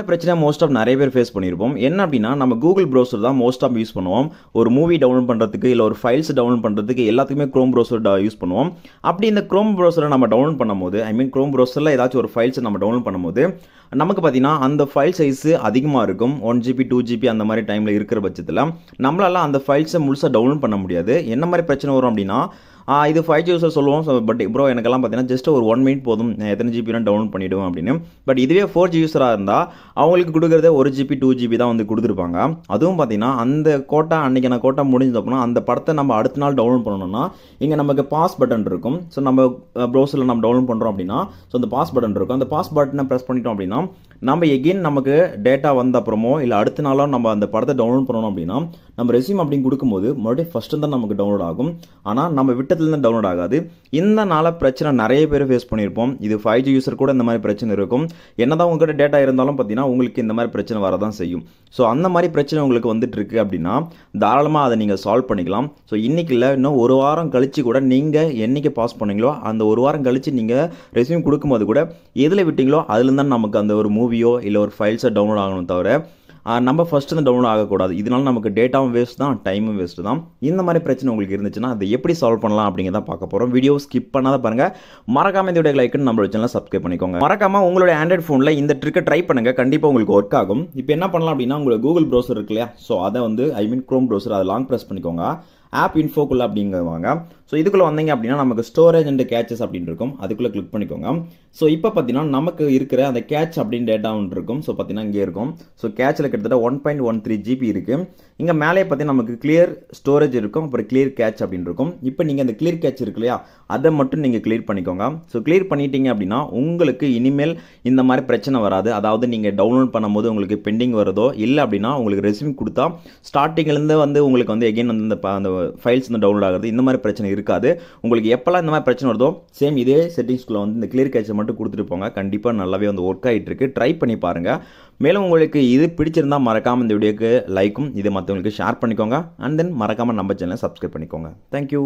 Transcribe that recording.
பிரச்சனை most of நிறைய பேர் ஃபேஸ் பண்ணியிருப்போம். என்ன அப்படின்னா, நம்ம கூகுள் ப்ரௌசர் தான் மோஸ்ட் ஆஃப் யூஸ் பண்ணுவோம். ஒரு மூவி டவுன்லோட் பண்ணுறதுக்கு, இல்லை ஒரு ஃபைல்ஸ் டவுன்லோட் பண்ணுறதுக்கு எல்லாத்துக்குமே க்ரோம் ப்ரௌசர் யூஸ் பண்ணுவோம். அப்படி இந்த க்ரோம் ப்ரௌசரை நம்ம டவுன்லோட் பண்ணும்போது, க்ரோம் ப்ரௌசரில் ஏதாச்சும் ஒரு ஃபைல்ஸை நம்ம டவுன்லோட் பண்ணும்போது, நமக்கு பார்த்தீங்கன்னா அந்த ஃபைல் சைஸு அதிகமாக இருக்கும். 1 GB 2 GB அந்த மாதிரி டைமில் இருக்கிற பட்சத்தில் நம்மளால அந்த ஃபைல்ஸை முழுசாக டவுன்லோட் பண்ண முடியாது. என்ன மாதிரி பிரச்சனை வரும் அப்படின்னா, இது 5G யூஸர் சொல்லுவோம். பட் ப்ரோ எனக்கெல்லாம் பார்த்தீங்கன்னா ஜஸ்ட் ஒரு 1 மினிட் போதும், எத்தனை ஜிபினா டவுன்லோட் பண்ணிவிடுவோம் அப்படின்னு. பட் இதுவே 4G யூஸராக இருந்தால் அவங்களுக்கு கொடுக்குறதே 1 GB 2 GB தான் வந்து கொடுத்துருப்பாங்க. அதுவும் பார்த்தீங்கன்னா அந்த கோட்டா அன்றைக்கான கோட்டா முடிஞ்சப்போனா அந்த படத்தை நம்ம அடுத்த நாள் டவுன்லோட் பண்ணணும்னா இங்கே நமக்கு பாஸ் பட்டன் இருக்கும். ஸோ நம்ம ப்ரௌசரில் நம்ம டவுன்லோட் பண்ணுறோம் அப்படின்னா அந்த பாஸ் பட்டன் இருக்கும். அந்த பாஸ் பட்டனை ப்ரெஸ் பண்ணிட்டோம் அப்படின்னா நம்ம எகெயின் நமக்கு டேட்டா வந்த அப்புறமோ இல்லை அடுத்த நாளாக நம்ம அந்த படத்தை டவுன்லோட் பண்ணணும் அப்படின்னா நம்ம ரெஸ்யூம் அப்படின்னு கொடுக்கும்போது மறுபடியும் ஃபஸ்ட்டு தான் நமக்கு டவுன்லோட் ஆகும். ஆனால் நம்ம விட்டத்துலேருந்து டவுன்லோட் ஆகாது. இந்த நாள பிரச்சனை நிறைய பேர் ஃபேஸ் பண்ணியிருப்போம். இது 5G யூஸர் கூட இந்த மாதிரி பிரச்சனை இருக்கும். என்னதான் உங்ககிட்ட டேட்டா இருந்தாலும் பார்த்தீங்கன்னா உங்களுக்கு இந்த மாதிரி பிரச்சனை வரதான் செய்யும். ஸோ அந்த மாதிரி பிரச்சனை உங்களுக்கு வந்துட்டு இருக்கு அப்படின்னா தாராளமாக அதை நீங்கள் சால்வ் பண்ணிக்கலாம். ஸோ இன்றைக்கி இல்லை, இன்னும் ஒரு வாரம் கழித்து கூட நீங்கள் என்றைக்கு பாஸ் பண்ணீங்களோ அந்த ஒரு வாரம் கழித்து நீங்கள் ரெஸ்யூம் கொடுக்கும்போது கூட எதில் விட்டீங்களோ அதுலேருந்து தான் நமக்கு அந்த ஒரு மூவியோ இல்லை ஒரு ஃபைல்ஸை டவுன்லோட் ஆகணும். தவிர நம்ம ஃபஸ்ட்டு தான் டவுன்லோட் ஆகக்கூடாது. இதனால நமக்கு டேட்டாவும் வேஸ்ட் தான், டைமும் வேஸ்ட்டு தான். இந்த மாதிரி பிரச்சனை உங்களுக்கு இருந்துச்சுன்னா அதை எப்படி சால்வ் பண்ணலாம் அப்படிங்கிறத பார்க்க போகிறோம். வீடியோ ஸ்கிப் பண்ணாத பாருங்கள். மறக்காமல் இந்த வீடியோ லைக்குன்னு நம்மளோட சேனலை சப்ஸ்கிரைப் பண்ணிக்கோங்க. மறக்காமல் உங்களுடைய ஆண்ட்ராய்ட் ஃபோனில் இந்த ட்ரிக்கை ட்ரை பண்ணுங்கள், கண்டிப்பாக உங்களுக்கு ஒர்க் ஆகும். இப்போ என்ன பண்ணலாம் அப்படின்னா, உங்களுக்கு கூகுள் ப்ரௌசர் இருக்கு இல்லையா, ஸோ அதை வந்து க்ரோம் ப்ரௌசர் அதை லாங் ப்ரெஸ் பண்ணிக்கோங்க. ஆப் இன்ஃபோக்குள்ளே அப்படிங்குவாங்க. ஸோ இதுக்குள்ளே வந்தீங்க அப்படின்னா நமக்கு ஸ்டோரேஜ் அண்ட் கேச்சஸ் அப்படின்னு இருக்கும். அதுக்குள்ளே கிளிக் பண்ணிக்கோங்க. ஸோ இப்போ பார்த்தீங்கன்னா நமக்கு இருக்கிற அந்த கேட்ச் அப்படின்னு டேட்டா ஒன்று இருக்கும். ஸோ பார்த்தீங்கன்னா இங்கே இருக்கும். ஸோ கேட்சில் கிட்டத்தட்ட 1.13 GB இருக்குது. இங்கே மேலே பார்த்தீங்கன்னா நமக்கு கிளியர் ஸ்டோரேஜ் இருக்கும், அப்புறம் கிளியர் கேட்ச் அப்படின்னு இருக்கும். இப்போ நீங்கள் அந்த கிளியர் கேட்ச் இருக்கு இல்லையா, அதை மட்டும் நீங்கள் கிளியர் பண்ணிக்கோங்க. ஸோ கிளியர் பண்ணிட்டீங்க அப்படின்னா உங்களுக்கு இனிமேல் இந்த மாதிரி பிரச்சனை வராது. அதாவது நீங்கள் டவுன்லோட் பண்ணும்போது உங்களுக்கு பெண்டிங் வருதோ இல்லை அப்படின்னா உங்களுக்கு ரெஸ்யூம் கொடுத்தா ஸ்டார்டிங்லேருந்து வந்து உங்களுக்கு வந்து எகெயின் வந்து அந்த ஃபைல்ஸ் வந்து டவுன்லோட் ஆகுது, இந்த மாதிரி பிரச்சனை இருக்காது. உங்களுக்கு எப்போல்லாம் இந்த மாதிரி பிரச்சனை வருதோ சேம் இதே செட்டிங்ஸ்குள்ளே வந்து இந்த கிளியர் கேட்சை மட்டும் கொடுத்துட்டு போங்க. கண்டிப்பாக நல்லாவே வந்து ஒர்க் ஆகிட்டு இருக்கு. ட்ரை பண்ணி பாருங்கள். மேலும் உங்களுக்கு இது பிடிச்சிருந்தால் மறக்காமல் இந்த வீடியோக்கு லைக்கும் இது மற்றவங்களுக்கு ஷேர் பண்ணிக்கோங்க. அண்ட் தென் மறக்காமல் நம்ம சேனலை சப்ஸ்கிரைப் பண்ணிக்கோங்க. தேங்க்யூ.